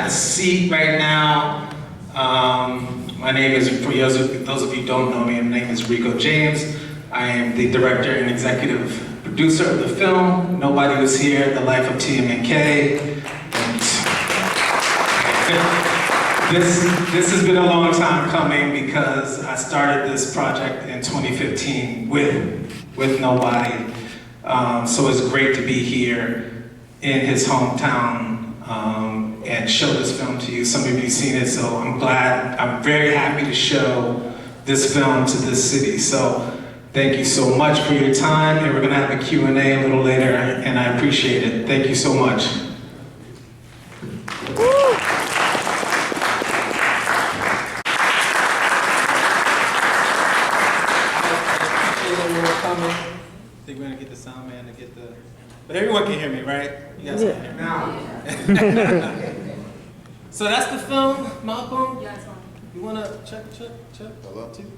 have a seat right now. My name is, for those of you who don't know me, my name is Rico James. I am the director and executive producer of the film, Nobody Was Here, The Life of TMNK. This has been a long time coming because I started this project in 2015 with Nobody. So it's great to be here in his hometown and show this film to you. Some of you have seen it, so I'm very happy to show this film to this city. So thank you so much for your time, and we're gonna have a Q&A a little later, and I appreciate it. Thank you so much. I think we're gonna get the sound man to get the, but everyone can hear me, right? You guys can hear me now. So that's the film, Malcolm. Yeah, it's fine. You wanna check? Hello. Two.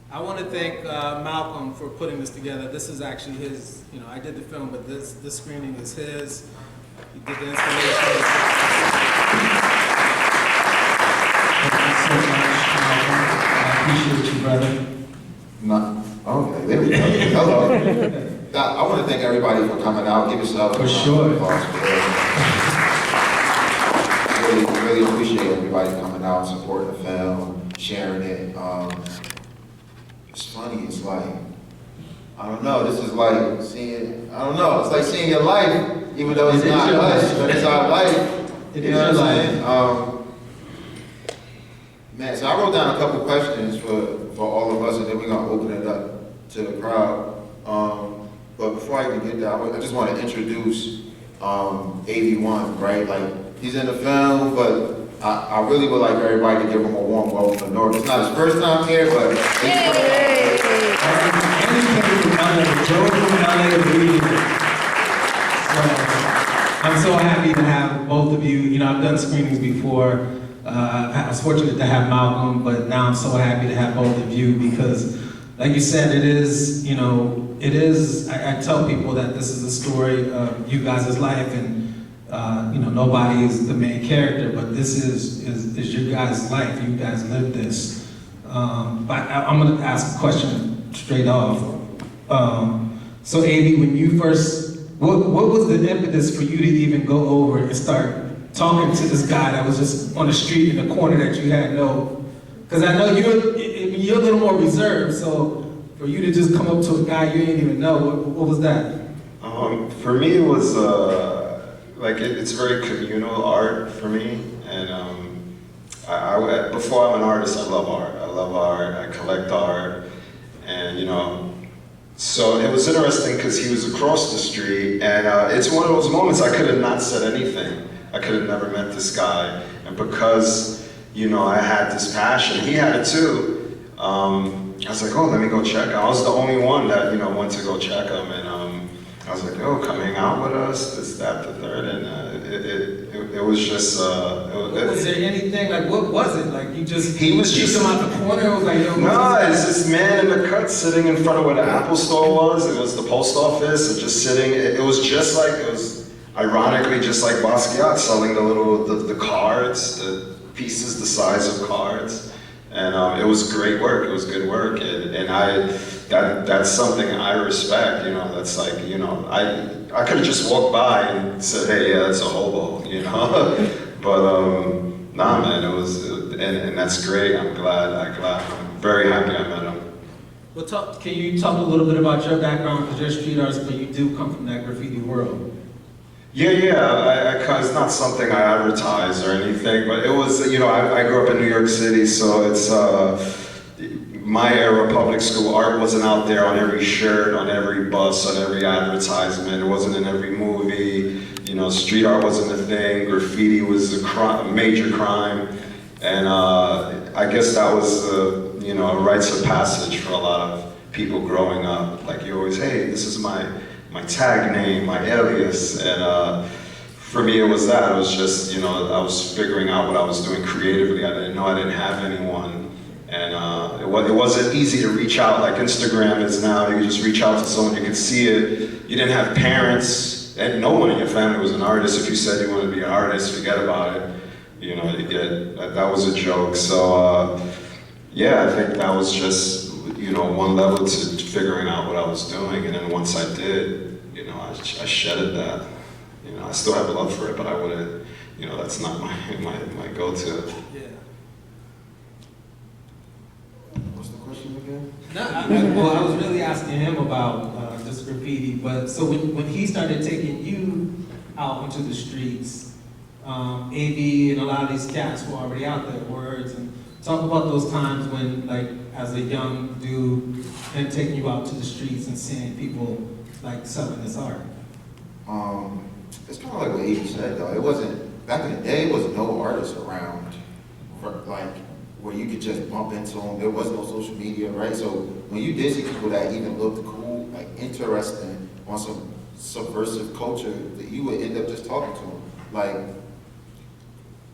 I want to thank Malcolm for putting this together. This is actually his. I did the film, but this screening is his. He did the installation. Thank you so much, Malcolm. I appreciate you, brother. Okay, there we go. Hello. I want to thank everybody for coming out. Give yourself for sure. Really appreciate everybody coming out, supporting the film, sharing it. It's funny. It's like, I don't know. This is like seeing. I don't know. It's like seeing your life, even though it's not us, but it's our life. It is your life. Man, so I wrote down a couple questions for all of us, and then we're gonna open it up to the crowd. But before I even get there, I just want to introduce AV1, right? Like, he's in the film, but I really would like everybody to give him a warm welcome to North. It's not his first time here, but and he came from LA, drove from LA to be here. So I'm so happy to have both of you. I've done screenings before. I was fortunate to have Malcolm, but now I'm so happy to have both of you because, like you said, it is, I tell people that this is a story of you guys' life, and, nobody is the main character, but this is your guys' life. You guys live this. But I'm going to ask a question straight off. So, Avi, when you first, what was the impetus for you to even go over and start talking to this guy that was just on the street in the corner that you had no, because I know you're a little more reserved, so for you to just come up to a guy you didn't even know, what was that? For me, it was it's very communal art for me, and before I'm an artist, I love art, I collect art, and so it was interesting because he was across the street, and it's one of those moments I could have not said anything. I could have never met this guy, and because I had this passion, he had it too. I was like, oh, let me go check. I was the only one that went to go check him, and I was like, oh, come hang out with us, this, that, the third, and it was just. Was there anything like? What was it like? You just he was just him out the corner. It was like, yo, no, it's this man in the cut sitting in front of where the Apple store was. It was the post office, and just sitting. It was just like it was. Ironically, just like Basquiat selling the cards, the pieces the size of cards, and it was great work. It was good work, and that's something I respect. That's like I could have just walked by and said, hey, yeah, that's a hobo, but nah, man, it was, and that's great. I'm very happy I met him. Well, can you talk a little bit about your background, because you're a street artist, but you do come from that graffiti world? Yeah. It's not something I advertise or anything, but it was, I grew up in New York City, so it's my era public school. Art wasn't out there on every shirt, on every bus, on every advertisement. It wasn't in every movie. Street art wasn't a thing. Graffiti was a major crime, and I guess that was a rites of passage for a lot of people growing up. Like you always, hey, this is my tag name, my alias, and for me it was that. It was just, I was figuring out what I was doing creatively. I didn't know I didn't have anyone, and it wasn't easy to reach out like Instagram is now. You could just reach out to someone, you could see it. You didn't have parents artist. And no one in your family was an artist. If you said you wanted to be an artist, forget about it. You know, that was a joke. So, yeah, I think that was just, you know, one level to figuring out what I was doing. And then once I did, you know, I shedded that. You know, I still have love for it, but I wouldn't, you know, that's not my go-to. Yeah. What's the question again? No, well, I was really asking him about just graffiti, but so when he started taking you out into the streets, AV and a lot of these cats were already out there, Words, and talk about those times when, like, as a young dude, and taking you out to the streets and seeing people, like, selling this art. It's kind of like what Evie said, though. It wasn't, back in the day, it was no artists around, like, where you could just bump into them. There was no social media, right? So when you did see people that even looked cool, like interesting, on some subversive culture, that you would end up just talking to them. Like,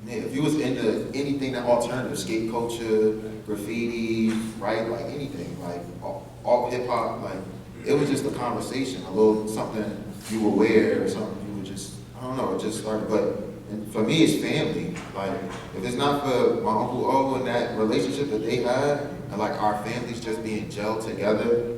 man, if you was into anything that alternative, skate culture, graffiti, right? Like anything, like all hip hop, like it was just a conversation, a little something you would wear or something you would just, I don't know, it just started. But and for me, it's family. Like, if it's not for my Uncle O and that relationship that they had, and like our families just being gelled together,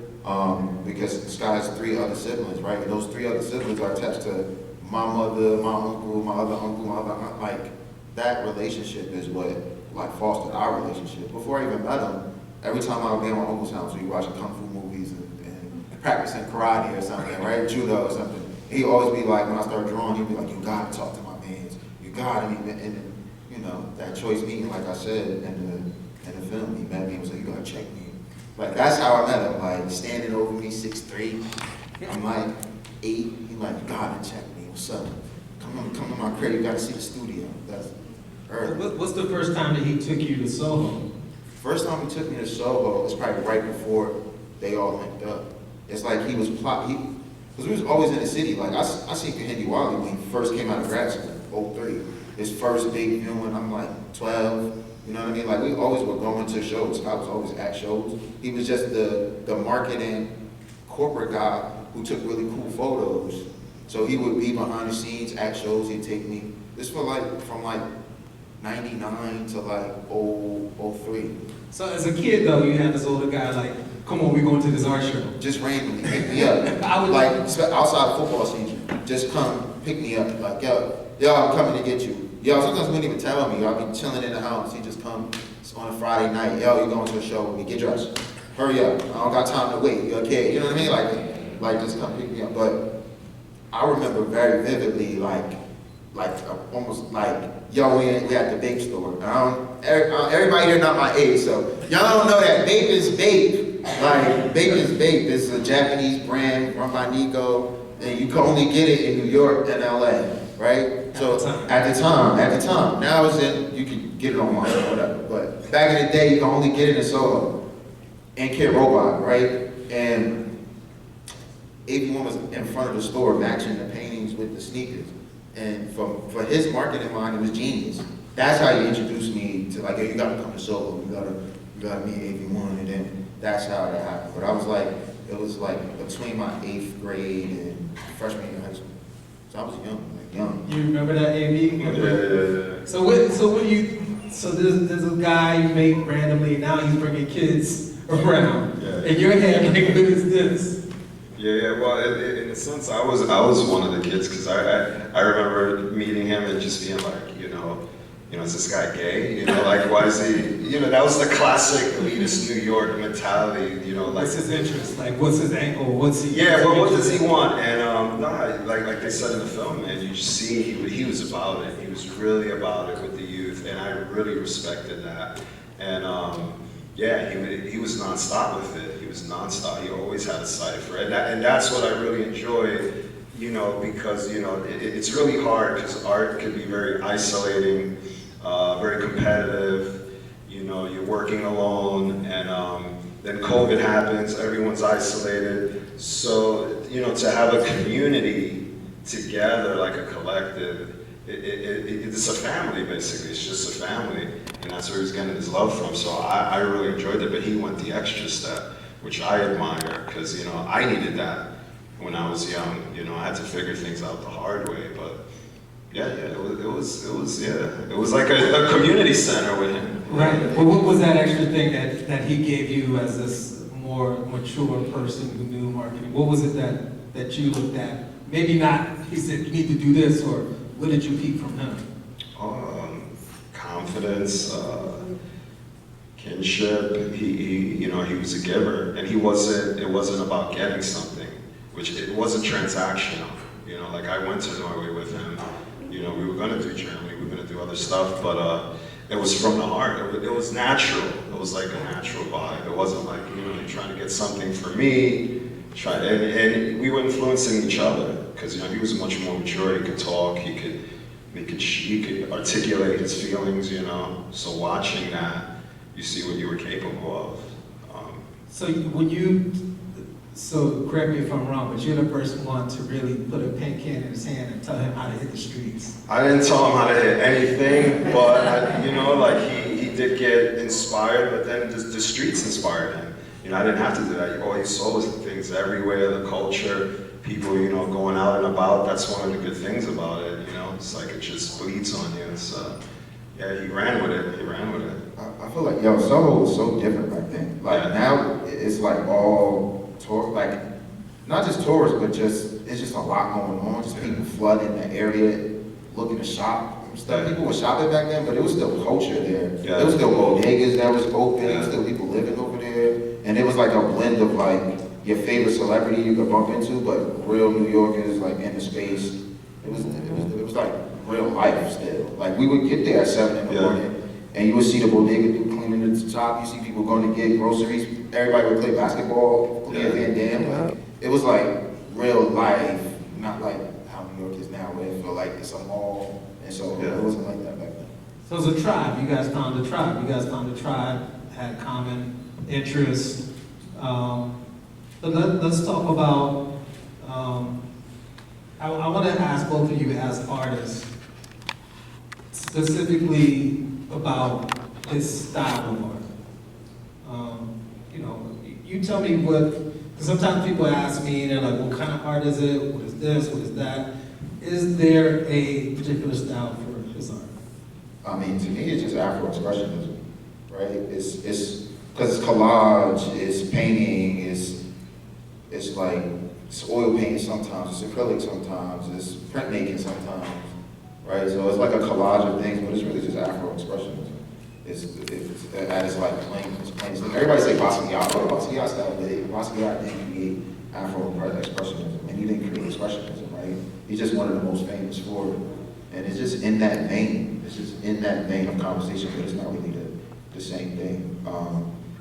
because Sky has 3 other siblings, right? And those 3 other siblings are attached to my mother, my uncle, my other uncle, my other aunt. Like, that relationship is what like fostered our relationship. Before I even met him, every time I would be at my uncle's house, we watching kung fu movies and practicing karate or something, right? Judo or something. He'd always be like, when I started drawing, he'd be like, you gotta talk to my mans. You gotta. And you know, that choice meeting, like I said, in the film, he met me and was like, you gotta check me. Like, that's how I met him, like, standing over me, 6'3". I'm like 8. He's like, you gotta check me. What's up? Come to my crib, you gotta see the studio. That's early. What's the first time that he took you to Soho? First time he took me to Soho was probably right before they all linked up. It's like he was because we was always in the city. Like, I seen Kahindi Wally when he first came out of grad school, 03. His first big viewing, I'm like 12. You know what I mean? Like, we always were going to shows. I was always at shows. He was just the marketing corporate guy who took really cool photos. So he would be behind the scenes at shows. He'd take me. This was like from like 99 to like 03. So as a kid, though, you had this older guy like, come on, we're going to this art show. Just randomly pick me up. I would like outside football season. Just come pick me up. Like, yo, I'm coming to get you. Yo, sometimes he wouldn't even tell me. I'll be chilling in the house. He just come on a Friday night. Yo, you going to a show with me? Get dressed. Hurry up. I don't got time to wait. You're a kid. You know what I mean? Like just come pick me up. But I remember very vividly, almost like, yo, we at the vape store. Everybody here not my age, so y'all don't know that vape is vape. Like, vape is vape. It's a Japanese brand run by Nico, and you can only get it in New York and LA, right? So at the time, now you can get it online or whatever. But back in the day, you can only get it in Soho and Kid Robot, right? And everyone was in front of the store matching the paintings with the sneakers. And for his marketing mind, it was genius. That's how he introduced me to, like, hey, you gotta come to Soho, you gotta meet AV1, and then that's how that happened. But it was like between my 8th grade and freshman year in high school. So I was young. You remember that, AV? Yeah. So there's a guy you make randomly, now he's bringing kids around. Yeah. In your head, like, what is this? Yeah. Well, in a sense, I was one of the kids because I remember meeting him and just being like, you know, is this guy gay? You know, like, why is he? You know, that was the classic elitist New York mentality. You know, like, what's his interest? Like, what's his angle? What's he? Yeah. Well, what does he want? And like they said in the film, man, you see he was about it. He was really about it with the youth, and I really respected that. And yeah, he was nonstop with it. He was nonstop. He always had a sight for it, and that's what I really enjoy. You know, because you know it's really hard because art can be very isolating, very competitive. You know, you're working alone, and then COVID happens. Everyone's isolated. So you know, to have a community together, like a collective, it's a family basically. It's just a family, and that's where he's getting his love from. So I really enjoyed it, but he went the extra step, which I admire because you know I needed that. when I was young. You know, I had to figure things out the hard way, but yeah, it was like a community center with him. Right. Well, what was that extra thing that he gave you as this more mature person who knew marketing? What was it that you looked at? Maybe not, he said, you need to do this, or what did you peep from him? Confidence, kinship. He was a giver, and it wasn't about getting something, which it wasn't transactional. You know, like I went to Norway with him. You know, we were gonna do Germany, we were gonna do other stuff, but it was from the heart. It was natural. It was like a natural vibe. It wasn't like, you know, trying to get something for me. And we were influencing each other, because, you know, he was much more mature. He could talk. He could articulate his feelings. You know. So watching that, you see what you were capable of. So correct me if I'm wrong, but you're the first one to really put a pen can in his hand and tell him how to hit the streets. I didn't tell him how to hit anything, but he did get inspired. But then the streets inspired him. You know, I didn't have to do that. All he saw was things everywhere, the culture, people, you know, going out and about. That's one of the good things about it. You know, it's like it just bleeds on you. He ran with it. I feel like, Soho was so different back then. Like now, it's like all like not just tourists, but it's just a lot going on. Just people flooding the area, looking to shop and stuff. People were shopping back then, but it was still culture there. Yeah. There was still bodegas that was open. There was still people living over there, and it was like a blend of like your favorite celebrity you could bump into, but real New Yorkers like in the space. It was like real life still. Like we would get there at 7 in the morning, and you would see the bodega dude cleaning the top. You see people going to get groceries. Everybody would play basketball, play Van Dam. Like, it was like real life, not like how New York is now, where it feel like it's a mall. And so it wasn't like that back then. So it's a tribe. You guys found a tribe. Had common interests. But let's talk about. I want to ask both of you as artists, specifically about his style of art. You tell me because sometimes people ask me, they're like, what kind of art is it? What is this? What is that? Is there a particular style for his art? I mean, to me, it's just Afro-expressionism, right? It's because it's collage, it's painting, it's like, it's oil painting sometimes, it's acrylic sometimes, it's printmaking sometimes, right? So it's like a collage of things, but it's really just Afro-expressionism. It's at its like plain. Everybody say Basquiat, but Basquiat style, Basquiat didn't create Afro-expressionism, and he didn't create expressionism, right? He's just one of the most famous for it. And it's just in that vein. It's just in that vein of conversation, but it's not really the same thing.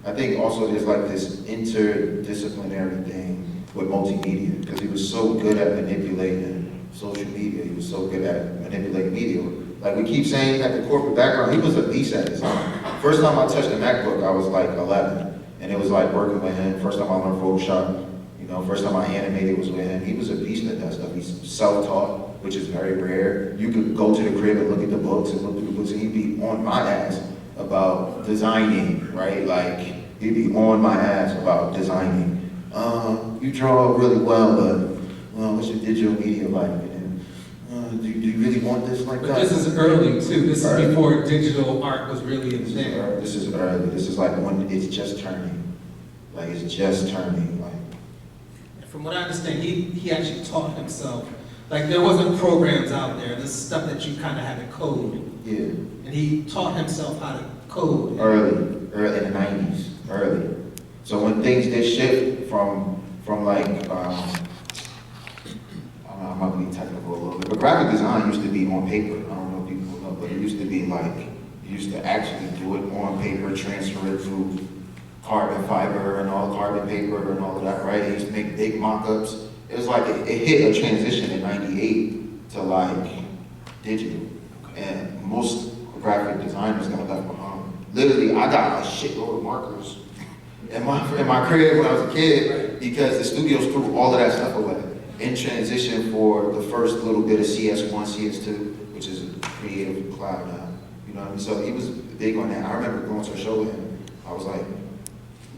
I think also there's like this interdisciplinary thing with multimedia, because he was so good at manipulating social media. He was so good at manipulating media. Like we keep saying, he had the corporate background. He was a beast at his own. First time I touched a MacBook, I was like 11. And it was like working with him. First time I learned Photoshop. First time I animated was with him. He was a beast at that stuff. He's self-taught, which is very rare. You could go to the crib and look at the books and look through the books, and he'd be on my ass about designing, right? Like, he'd be on my ass about designing. You draw really well, but what's your digital media like? Do you really want this like that? But this is early too. This is before digital art was really in there. This is early. This is like when it's just turning. Like it's just turning. Like from what I understand, he actually taught himself. Like there wasn't programs out there. This is stuff that you kind of had to code. Yeah. And he taught himself how to code. Early in the 90s. Early. So when things did shift from like I might be technical a little bit, but graphic design used to be on paper. I don't know if people know, but it used to be like, you used to actually do it on paper, transfer it through carbon fiber and all carbon paper and all of that, right? It used to make big mock-ups. It was like, it hit a transition in 98 to like digital. And most graphic designers got left behind. Literally, I got a shitload of markers in my crib when I was a kid because the studios threw all of that stuff away. In transition for the first little bit of CS1, CS2, which is a creative cloud now. You know what I mean? So he was big on that. I remember going to a show with him. I was like,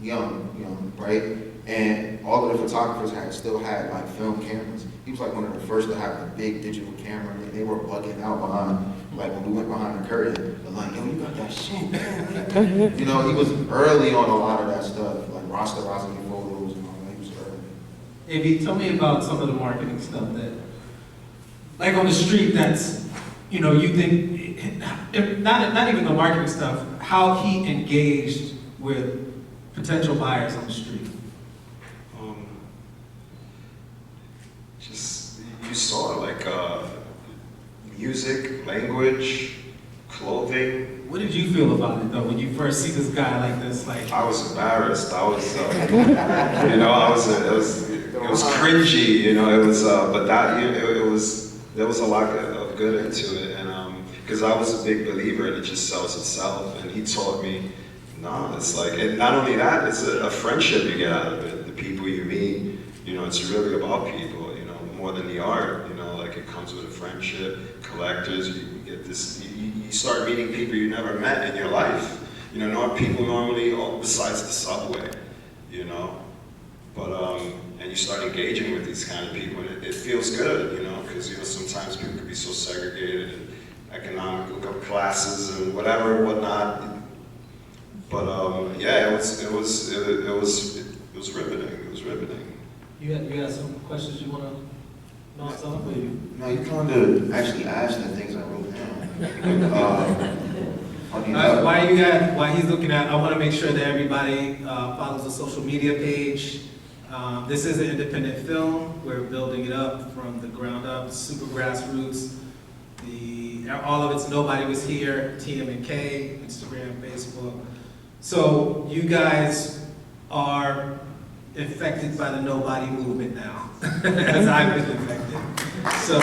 young, right? and all of the photographers still had like film cameras. He was like one of the first to have the big digital camera, and they were bugging out behind, like when we went behind the curtain, they're like, yo, you got that shit, man. You know, he was early on a lot of that stuff, like rasterizing photos and all that, he was early. Maybe tell me about some of the marketing stuff that, like on the street, that's, you know, you think, not even the marketing stuff, how he engaged with potential buyers on the street. Just, you saw like music, language, clothing. What did you feel about it though, when you first see this guy like this? Like, I was embarrassed. I was, you know, it was cringy, you know, it was, but that, you know, there was a lot of good into it, and because I was a big believer and it just sells itself, and he taught me, no, it's like, and not only that, it's a friendship you get out of it, the people you meet, you know, it's really about people, you know, more than the art, you know, like it comes with a friendship, collectors, you get this, you start meeting people you never met in your life, you know, not people normally, besides the subway, you know, but, and you start engaging with these kind of people, and it feels good, you know, because, you know, sometimes people can be so segregated and economical classes and whatever, whatnot. But yeah, it was riveting. It was riveting. you had some questions you want to bounce off, or you? No, you kind of actually asked the things I wrote down. Funny enough. While he's looking at, I want to make sure that everybody follows the social media page. This is an independent film. We're building it up from the ground up, super grassroots. All of it's Nobody Was Here, TMNK, Instagram, Facebook. So you guys are affected by the Nobody movement now, as I've been affected. So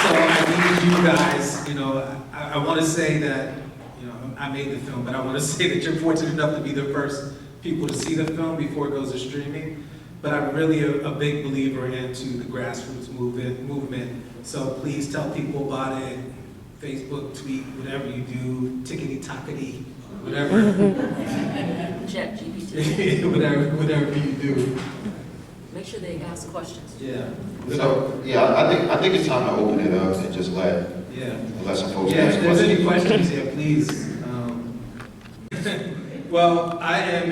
I need you guys, you know, I want to say that, you know, I made the film, but I want to say that you're fortunate enough to be the first people to see the film before it goes to streaming. But I'm really a big believer into the grassroots movement. So please tell people about it. Facebook, tweet, whatever you do, tickety-tockety, whatever. Chat GPT. whatever you do. Make sure they ask questions. Yeah. So, yeah, I think it's time to open it up and just let some folks Yeah, ask if there's any questions. questions, yeah, please. Well, I am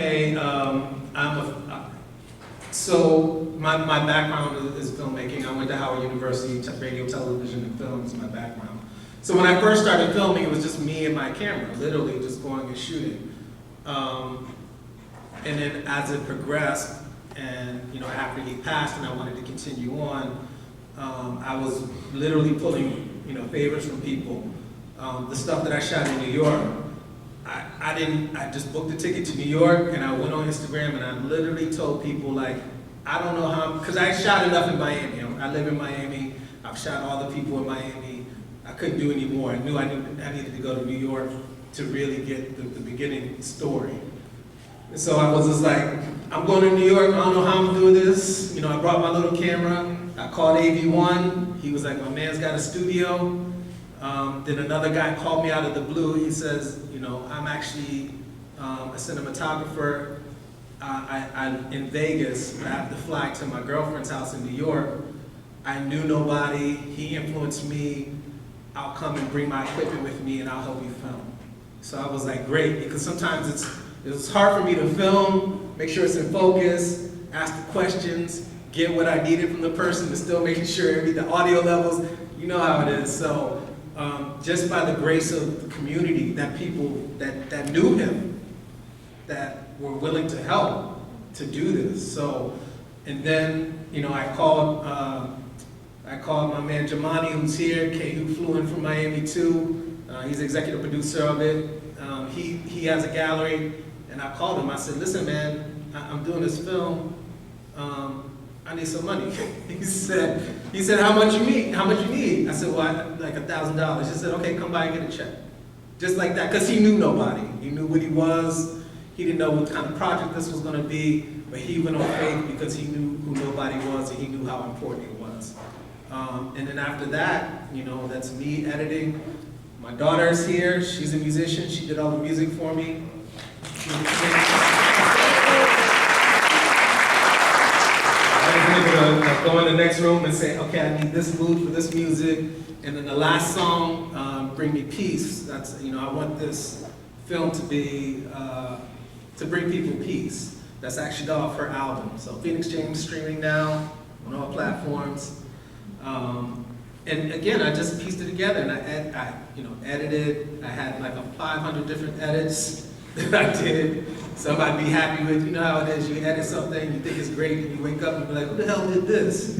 so my background is filmmaking. I went to Howard University, radio, television, and film is my background. So when I first started filming, it was just me and my camera, literally just going and shooting. And then as it progressed, and you know, after he passed, and I wanted to continue on, I was literally pulling, you know, favors from people. The stuff that I shot in New York, I just booked a ticket to New York, and I went on Instagram, and I literally told people, like, I don't know how, because I shot enough in Miami. I live in Miami. I've shot all the people in Miami. I couldn't do any more. I knew I needed to go to New York to really get the beginning story. And so I was just like, I'm going to New York. I don't know how I'm doing this. You know, I brought my little camera. I called AV1. He was like, my man's got a studio. Then another guy called me out of the blue. He says, you know, I'm actually a cinematographer. I'm in Vegas. I have to fly to my girlfriend's house in New York. I knew nobody. He influenced me. I'll come and bring my equipment with me, and I'll help you film. So I was like, great, because sometimes it's hard for me to film, make sure it's in focus, ask the questions, get what I needed from the person, but still making sure the audio levels, you know how it is. So just by the grace of the community, that people that knew him, that were willing to help to do this. So, and then, you know, I called my man Jamani, who's here, who flew in from Miami too. He's the executive producer of it. He has a gallery, and I called him. I said, listen, man, I'm doing this film. I need some money. He said, how much you need? How much you need? I said, well, like $1,000. He said, okay, come by and get a check. Just like that, because he knew nobody. He knew what he was. He didn't know what kind of project this was going to be, but he went on faith because he knew who nobody was, and he knew how important it was. And then after that, you know, that's me editing. My daughter's here. She's a musician. She did all the music for me. able to go in the next room and say, okay, I need this mood for this music. And then the last song, Bring Me Peace. That's, you know, I want this film to be, to bring people peace. That's actually off her album. So Phoenix James streaming now on all platforms. And again, I just pieced it together and I edited. I had like 500 different edits that I did. Some I'd be happy with. You know how it is. You edit something, you think it's great, and you wake up and be like, who the hell did this?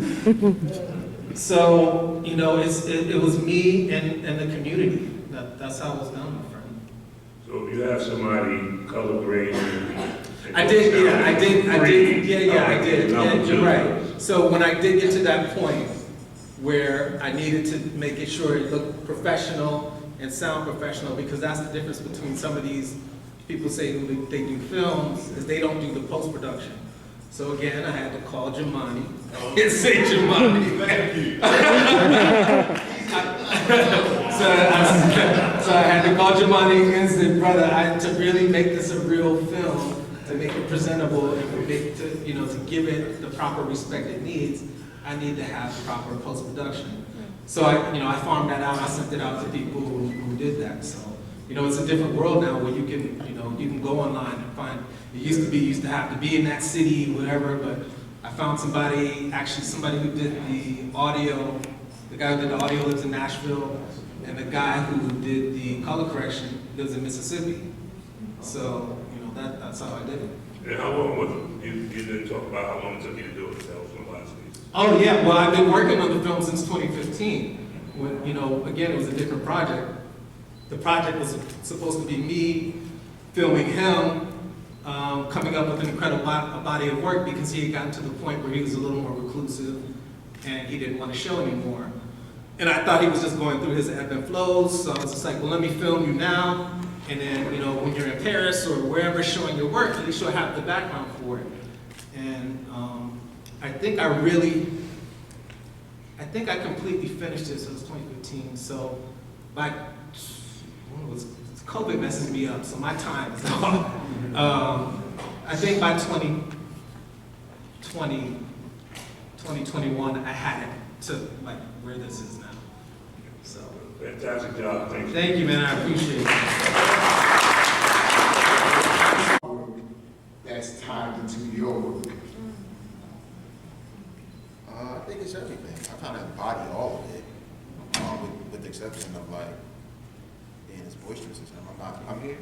So, you know, it was me and the community. That's how it was done, my friend. So you have somebody color grade? I did. Yeah, you're right. So when I did get to that point where I needed to make it sure it looked professional and sound professional, because that's the difference between some of these people say who they do films, is they don't do the post-production. So again, I had to call Jamani and say, Jamani. Thank you. So I had to call Jamani and say, brother, to really make this a real film, to make it presentable and to give it the proper respect it needs, I need to have proper post-production. So I farmed that out. I sent it out to people who did that. So, it's a different world now where you can go online and find. It used to have to be in that city, whatever. But I found somebody who did the audio. The guy who did the audio lives in Nashville, and the guy who did the color correction lives in Mississippi. So, that's how I did it. And how long was it? You didn't talk about how long it took you to do it. That was one of the last things. Oh yeah, well I've been working on the film since 2015. When, again, it was a different project. The project was supposed to be me filming him, coming up with an incredible body of work, because he had gotten to the point where he was a little more reclusive and he didn't want to show anymore. And I thought he was just going through his ebb and flows, so I was just like, well, let me film you now. And then, when you're in Paris or wherever showing your work, at least you'll have the background for it. And I think I completely finished it, so it was 2015. So COVID messes me up, so my time is off. I think by 2021, I had it to where this is now. So. Fantastic job. Thank you. Thank you, man. I appreciate it. That's tied into your work. I think it's everything. I kind of embody all of it, with the exception of being as boisterous as him. I'm here.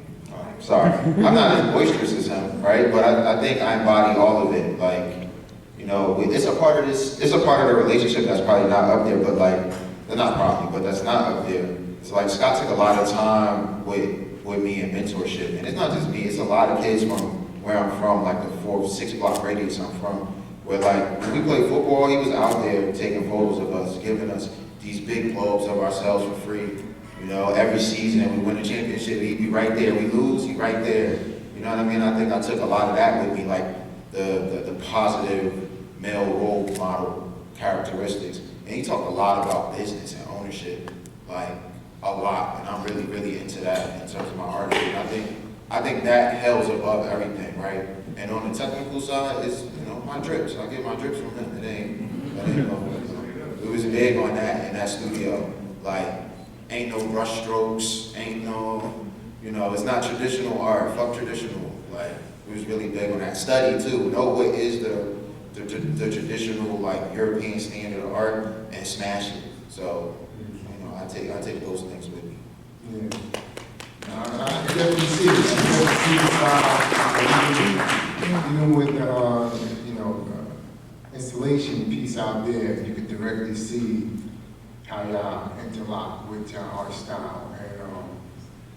Sorry, I'm not as boisterous as him, right? But I think I embody all of it. It's a part of this. It's a part of the relationship that's probably not up there, but that's not up there. It's like Scott took a lot of time with me in mentorship, and it's not just me. It's a lot of kids from where I'm from, like the 4-6 block radius I'm from. Where when we played football, he was out there taking photos of us, giving us these big globes of ourselves for free. Every season, and we win a championship, he'd be right there. We lose, he's right there. You know what I mean? I think I took a lot of that with me, like the positive male role model characteristics. And he talked a lot about business and ownership, a lot. And I'm really, really into that in terms of my art. And I think that held above everything, right? And on the technical side, it's my drips. I get my drips from him. It was big on that in that studio. Ain't no brush strokes, ain't no, it's not traditional art. Fuck traditional. It was really big on that. Study too. Know what is the traditional European standard of art and smash it. So, I take those things with me. Yeah. I definitely see it. Even with installation piece out there, you could directly see how y'all interlock with your art style. And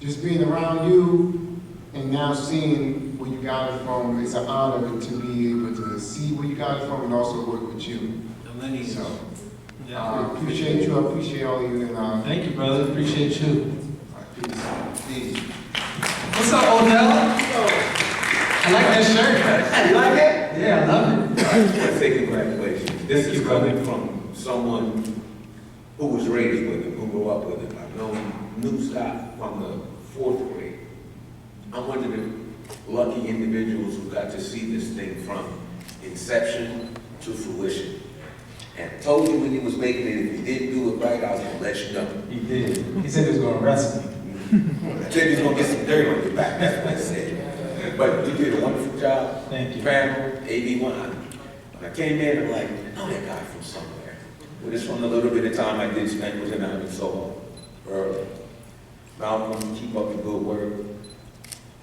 just being around you and now seeing where you got it from, it's an honor to be able to see where you got it from and also work with you. So, I appreciate you. I appreciate all of you. And thank you, brother. Appreciate you. Peace. What's up, Odell? I like that shirt. You like it? Yeah, I love it. I just want to say congratulations. This is coming from someone who was raised with him, who grew up with him. I've knew Scott from the 4th grade. I'm one of the lucky individuals who got to see this thing from inception to fruition. And told you when he was making it, if he didn't do it right, I was gonna let you know. He did. He said he was gonna arrest me. I said he's gonna get some dirt on your back, that's what I said. But you did a wonderful job. Thank you. Panel, AV1. When I came in, I'm like, I know that guy from somewhere. But it's from the little bit of time I did spend with him out in Soho early. Malcolm, keep up the good work.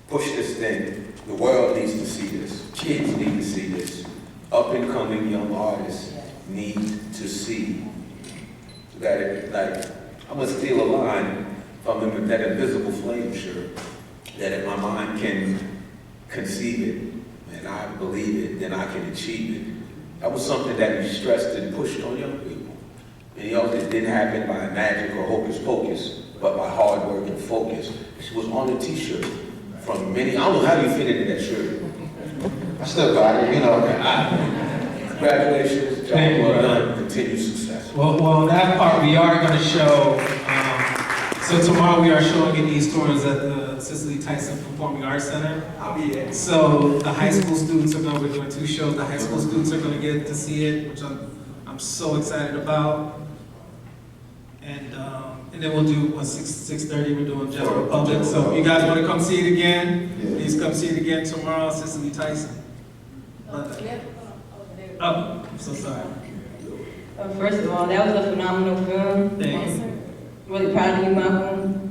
Push this thing. The world needs to see this. Kids need to see this. Up and coming young artists need to see that it, like, I'm gonna steal a line from him with that invisible flame shirt, that if my mind can conceive it and I believe it, then I can achieve it. That was something that he stressed and pushed on young people. And he also didn't happen by magic or hocus pocus, but by hard work and focus. It was on a t-shirt from many, I don't know how you fit into that shirt. I still got it, you know. Congratulations, job Thank you, well brother. done, continued success. Well, that part we are going to show. So tomorrow we are showing in these tours at the Cicely Tyson Performing Arts Center. I'll be there. So the high school students are going to be doing 2 shows. The high school students are going to get to see it, which I'm so excited about. And then we'll do 6:30. We're doing General Public. So if you guys want to come see it again, please come see it again tomorrow. Cicely Tyson. Oh, I'm so sorry. First of all, that was a phenomenal film. Thanks. Really proud of you, Malcolm.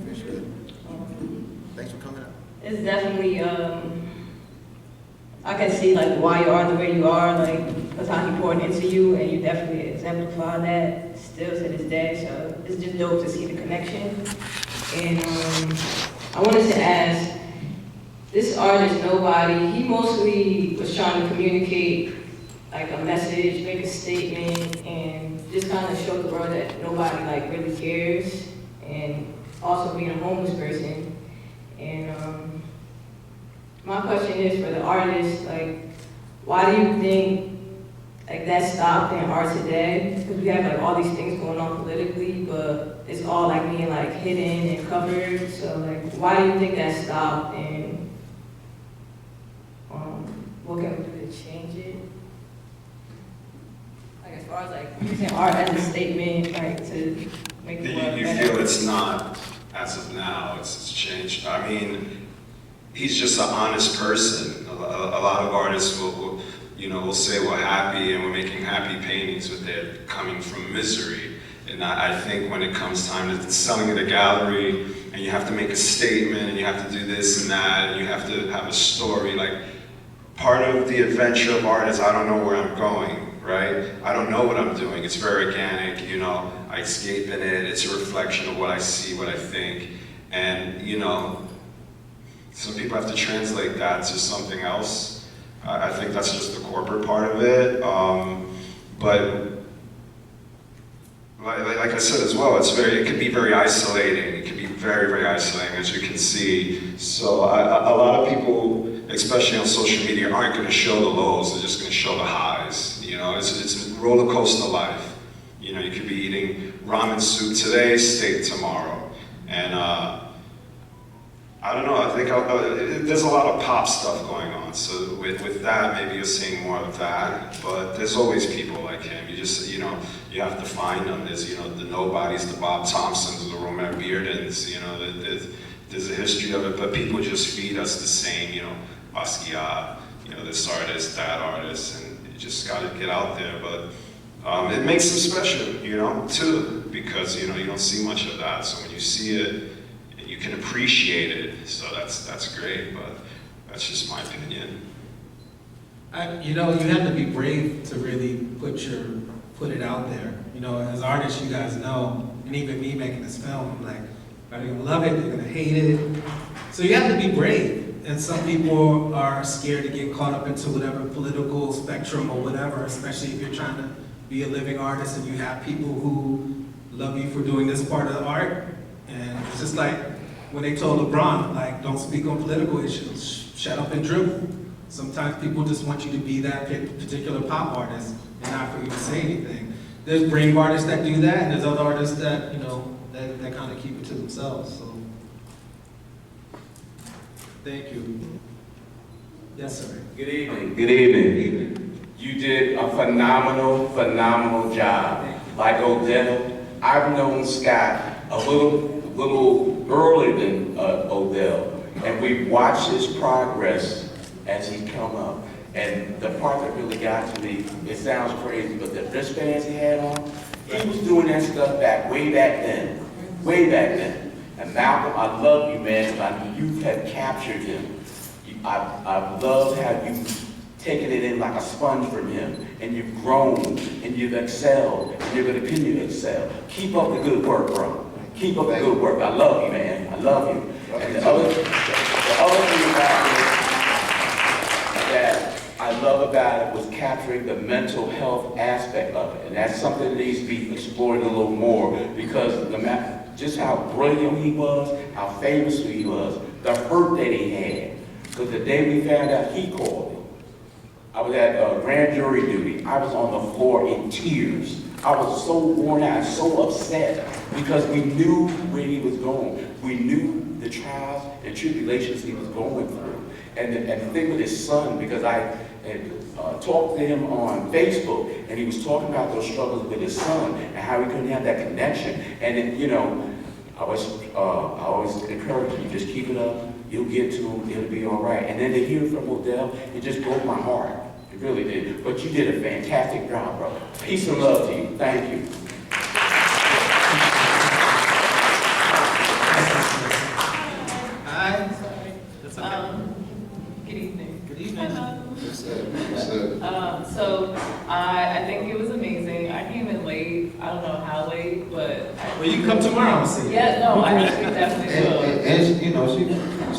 Thanks for coming out. It's definitely, I can see like why you are the way you are, like that's how he poured into you, and you definitely exemplify that still to this day. So it's just dope to see the connection. And I wanted to ask, this artist, Nobody, he mostly was trying to communicate like a message, make a statement, and just kind of show the world that nobody like really cares, and also being a homeless person. And my question is for the artists, like, why do you think like that stopped in art today? Because we have like all these things going on politically, but it's all like being like hidden and covered. So like, why do you think that stopped, and what can we do to change it? Like as far as like using art as a statement, like to make the world You better. feel it's not, as of now, it's changed. I mean, he's just an honest person. A lot of artists will say we're happy and we're making happy paintings, but they're coming from misery. And I think when it comes time to selling at a gallery, and you have to make a statement, and you have to do this and that, and you have to have a story, like, part of the adventure of art is I don't know where I'm going, right? I don't know what I'm doing. It's very organic, I escape in it. It's a reflection of what I see, what I think. And, some people have to translate that to something else. I think that's just the corporate part of it. But like I said as well, it can be very isolating. It can be very, very isolating, as you can see. So a lot of people, especially on social media, aren't going to show the lows. They're just going to show the highs. It's a roller coaster life. You could be eating ramen soup today, steak tomorrow. And I don't know, I think there's a lot of pop stuff going on. So with that, maybe you're seeing more of that. But there's always people like him. You just, you have to find them. There's, the Nobodies, the Bob Thompsons, the Roman Beardens, there's a history of it, but people just feed us the same, Basquiat, this artist, that artist, and you just got to get out there. But it makes them special, too, because, you don't see much of that. So when you see it, you can appreciate it. So that's great, but that's just my opinion. You have to be brave to really put it out there. As artists, you guys know, and even me making this film, I'm like, are they gonna love it? They're gonna hate it. So you have to be brave. And some people are scared to get caught up into whatever political spectrum or whatever, especially if you're trying to be a living artist and you have people who love you for doing this part of the art. And it's just like when they told LeBron, like, don't speak on political issues, shut up and dribble. Sometimes people just want you to be that particular pop artist and not for you to say anything. There's brave artists that do that, and there's other artists that, that kind of keep it to themselves. So, thank you. Yes, sir. Good evening. Good evening. You did a phenomenal job. Like Odell, I've known Scott a little earlier than Odell, and we've watched his progress as he's come up. And the part that really got to me, it sounds crazy, but the wristbands he had on, he was doing that stuff way back then. And Malcolm, I love you, man. You have captured him. I've loved how you've taken it in like a sponge from him, and you've grown, and you've excelled, and you're going to continue to excel. Keep up the good work, bro. Keep up the good work. I love you, man. I love you. And the other thing about it that I love about it was capturing the mental health aspect of it, and that's something that needs to be explored a little more, because just how brilliant he was, how famous he was, the hurt that he had. Because the day we found out, he called me. I was at grand jury duty. I was on the floor in tears. I was so worn out, so upset, because we knew where he was going. We knew the trials and tribulations he was going through. And the thing with his son, because I had talked to him on Facebook, and he was talking about those struggles with his son and how he couldn't have that connection. And then, you know, I always encourage him, just keep it up. You'll get to him, it'll be all right. And then to hear from Odell, it just broke my heart. It really did. But you did a fantastic job, bro. Peace and love to you. Thank you. Hi. Good evening. Good evening. So I think it was amazing. I came in late. I don't know how late, but Well, you can come tomorrow and see. yeah, no, I actually definitely will. And you know, she's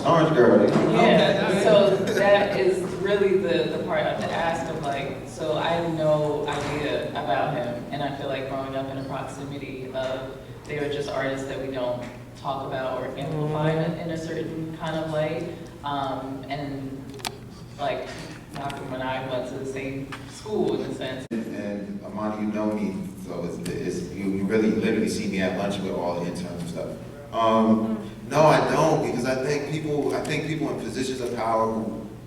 orange girl. You know? Yeah. So that is really the part I have to ask of, like, so I had no idea about him, and I feel like growing up in a proximity of, they were just artists that we don't talk about or amplify in a certain kind of light, and like Malcolm and I went to the same school in a sense. And Amani, you know me, so you really literally see me at lunch with all the interns and stuff. No, I don't, because I think people in positions of power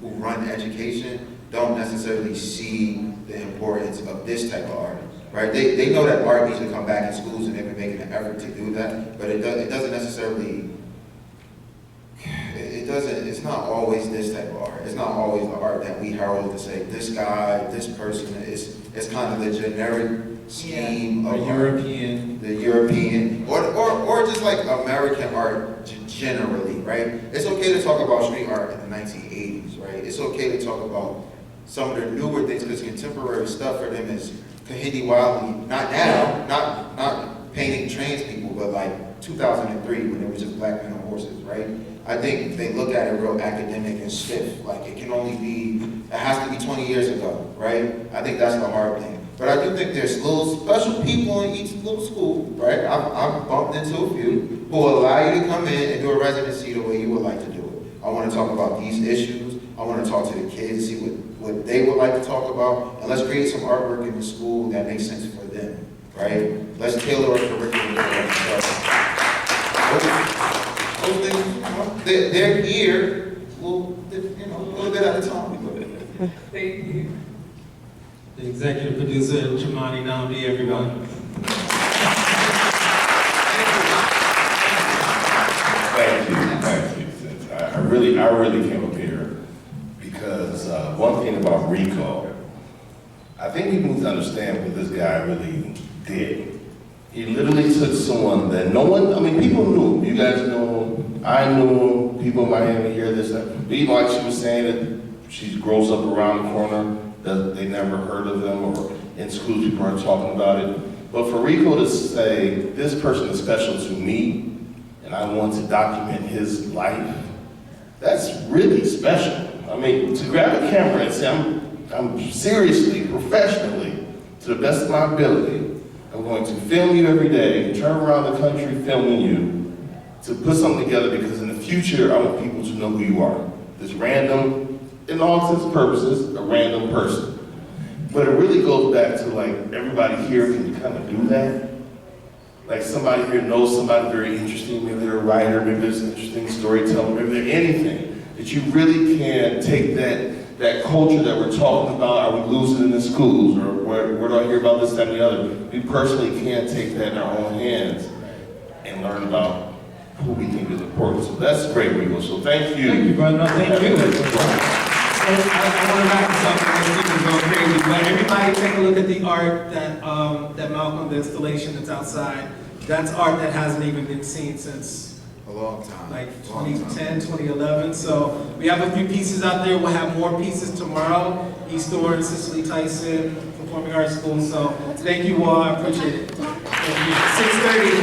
who run education don't necessarily see the importance of this type of art, right? They know that art needs to come back in schools, and they've been making an effort to do that, but it doesn't necessarily. It's not always this type of art. It's not always the art that we herald to say, this guy, this person, it's kind of the generic scheme of European. the European, or just like American art generally, right? It's okay to talk about street art in the 1980s, right? It's okay to talk about some of the newer things, because contemporary stuff for them is Kahindi Wildly, not now, not painting trans people, but like 2003 when it was just black men on horses, right? I think they look at it real academic and stiff, like it has to be 20 years ago, right? I think that's the hard thing. But I do think there's little special people in each little school, right? I've bumped into a few who will allow you to come in and do a residency the way you would like to do it. I want to talk about these issues. I want to talk to the kids, see what they would like to talk about, and let's create some artwork in the school that makes sense for them, right? Let's tailor a curriculum for them. Those things, they're here, a little bit at a time. Thank you. The executive producer, Chamani Namdi, everyone. Thank you. I really came up here because one thing about Rico, I think people need to understand what this guy really did. He literally took someone that no one, people knew him. You guys know him. I knew him. People in Miami hear this. But even like she was saying that she grows up around the corner, that they never heard of them, or in schools people aren't talking about it. But for Rico to say, this person is special to me, and I want to document his life, that's really special. To grab a camera and say, I'm seriously, professionally, to the best of my ability, I'm going to film you every day, turn around the country filming you, to put something together, because in the future, I want people to know who you are. This random, in all intents and purposes, a random person. But it really goes back to like, everybody here can kind of do that. Like somebody here knows somebody very interesting, maybe they're a writer, maybe there's an interesting storyteller, maybe they're anything, that you really can take that that culture that we're talking about, are we losing in the schools, or where do I hear about this, that, and the other? We personally can't take that in our own hands and learn about who we think is important. So that's great, Rico. So thank you. Thank you, brother. No, thank you. I want to wrap this up because this is going crazy, but everybody take a look at the art that Malcolm, the installation that's outside. That's art that hasn't even been seen since A long time. like Long time. 2010, 2011. So we have a few pieces out there. We'll have more pieces tomorrow. East Orange, Cicely Tyson, Performing Arts School. So thank you all. I appreciate it. Thank you. 6:30.